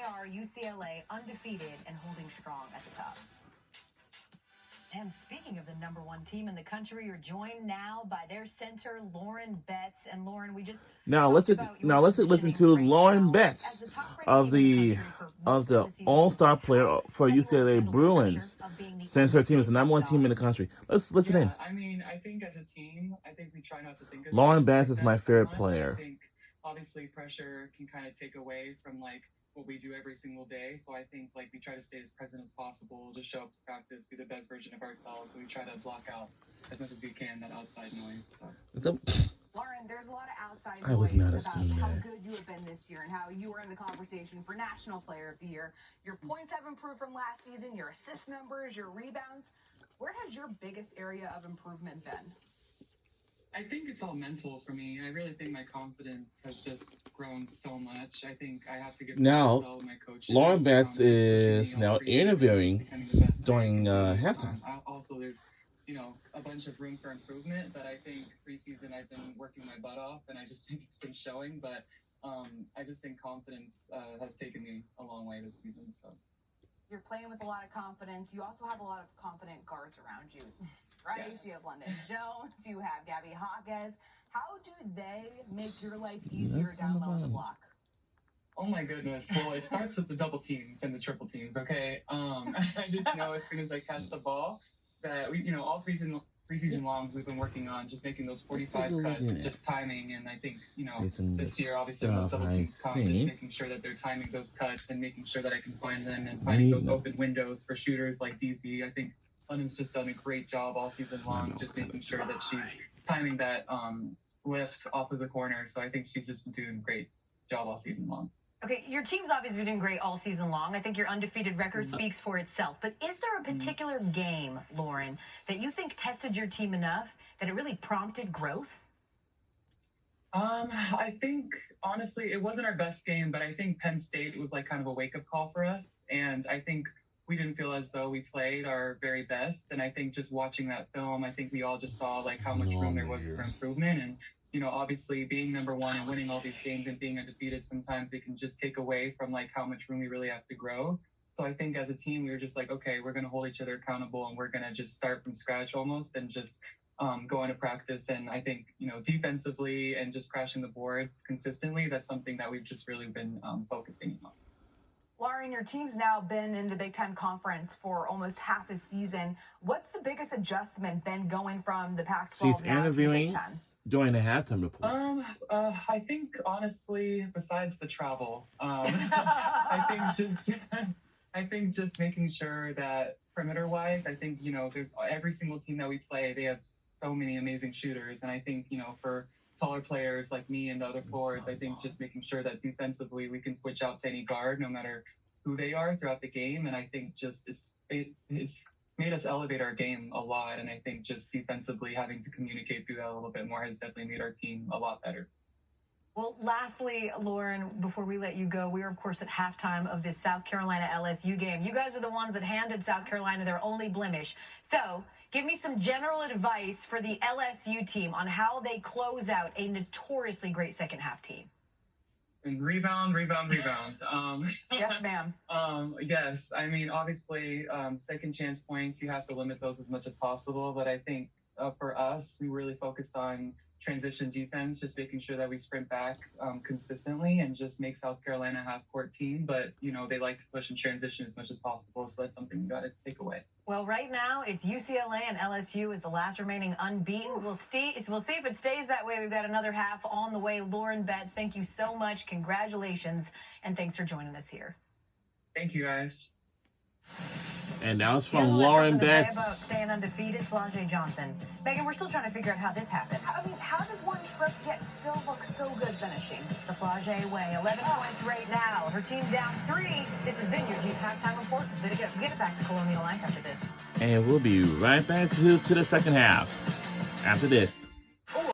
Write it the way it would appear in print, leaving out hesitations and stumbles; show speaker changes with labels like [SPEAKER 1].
[SPEAKER 1] are UCLA, undefeated and holding strong at the top. And speaking of the #1 team in the country, you're joined now by their center, Lauren Betts. And Lauren, we just
[SPEAKER 2] let's listen to Lauren Betts of the All-Star player for UCLA Bruins, since her team is the #1 team in the country. Let's listen in.
[SPEAKER 3] I mean, I think as a team, I think we try not to think of
[SPEAKER 2] Lauren Betts is my favorite player.
[SPEAKER 3] I think obviously pressure can kind of take away from like what we do every single day. So I think like we try to stay as present as possible, just show up to practice, be the best version of ourselves. And we try to block out as much as we can that outside noise. So.
[SPEAKER 1] Lauren, there's a lot of outside
[SPEAKER 2] I was
[SPEAKER 1] noise
[SPEAKER 2] not
[SPEAKER 1] about
[SPEAKER 2] assuming
[SPEAKER 1] how
[SPEAKER 2] that.
[SPEAKER 1] good you have been this year and how you were in the conversation for National Player of the Year. Your points have improved from last season, your assist numbers, your rebounds. Where has your biggest area of improvement been?
[SPEAKER 3] I think it's all mental for me. I really think my confidence has just grown so much. I think I have to give
[SPEAKER 2] Now,
[SPEAKER 3] all my coaches.
[SPEAKER 2] Lauren Betts is now interviewing during halftime.
[SPEAKER 3] Also, there's a bunch of room for improvement, but I think preseason I've been working my butt off, and I just think it's been showing. But I just think confidence has taken me a long way this season. So
[SPEAKER 1] you're playing with a lot of confidence. You also have a lot of confident guards around you, right?
[SPEAKER 3] Yes.
[SPEAKER 1] You have London Jones, you have Gabby Hawkes. How do they make your life easier down low on the block?
[SPEAKER 3] Oh my goodness. Well, it starts with the double teams and the triple teams, okay? I just know as soon as I catch the ball that we, all preseason long we've been working on just making those 45 cuts, just timing, and I think, this year obviously those double teams come, just making sure that they're timing those cuts and making sure that I can find them and finding those open windows for shooters like DZ. I think London's just done a great job all season long, just making sure that she's timing that lift off of the corner. So I think she's just been doing a great job all season long.
[SPEAKER 1] Okay, your team's obviously been doing great all season long. I think your undefeated record speaks for itself. But is there a particular game, Lauren, that you think tested your team enough that it really prompted growth?
[SPEAKER 3] I think, honestly, it wasn't our best game, but I think Penn State was like kind of a wake-up call for us. And I think we didn't feel as though we played our very best. And I think just watching that film, I think we all just saw like how much room there was for improvement. And obviously being #1 and winning all these games and being undefeated, sometimes it can just take away from like how much room we really have to grow. So I think as a team, we were just like, okay, we're going to hold each other accountable and we're going to just start from scratch almost and just go into practice. And I think, defensively and just crashing the boards consistently, that's something that we've just really been focusing on.
[SPEAKER 1] Lauren, your team's now been in the Big Ten Conference for almost half a season. What's the biggest adjustment been going from the Pac-12
[SPEAKER 2] She's
[SPEAKER 1] now to the Big
[SPEAKER 2] interviewing
[SPEAKER 1] Ten?
[SPEAKER 2] During the halftime report.
[SPEAKER 3] I think honestly, besides the travel, I think just making sure that perimeter-wise, I think there's every single team that we play, they have so many amazing shooters, and I think for taller players like me and the other forwards, I think just making sure that defensively we can switch out to any guard no matter who they are throughout the game, and I think just it's made us elevate our game a lot, and I think just defensively having to communicate through that a little bit more has definitely made our team a lot better.
[SPEAKER 1] Well, lastly, Lauren, before we let you go, we are, of course, at halftime of this South Carolina LSU game. You guys are the ones that handed South Carolina their only blemish. So give me some general advice for the LSU team on how they close out a notoriously great second-half team.
[SPEAKER 3] And rebound.
[SPEAKER 1] Yes, ma'am.
[SPEAKER 3] Yes. I mean, obviously, second chance points, you have to limit those as much as possible. But I think for us, we really focused on transition defense, just making sure that we sprint back consistently and just make South Carolina a half-court team. But, they like to push in transition as much as possible. So that's something we got to take away.
[SPEAKER 1] Well, right now, it's UCLA and LSU is the last remaining unbeaten. We'll see if it stays that way. We've got another half on the way. Lauren Betts, thank you so much. Congratulations, and thanks for joining us here.
[SPEAKER 3] Thank you, guys.
[SPEAKER 2] And that was from Lauren Betts.
[SPEAKER 1] About staying undefeated, Flau'jae Johnson. Megan, we're still trying to figure out how this happened. How does one trip still look so good finishing? It's the Flau'jae way. 11 points right now. Her team down 3. This has been your Jeep halftime report. Get it back to Colonial Life after this.
[SPEAKER 2] And we'll be right back to the second half after this.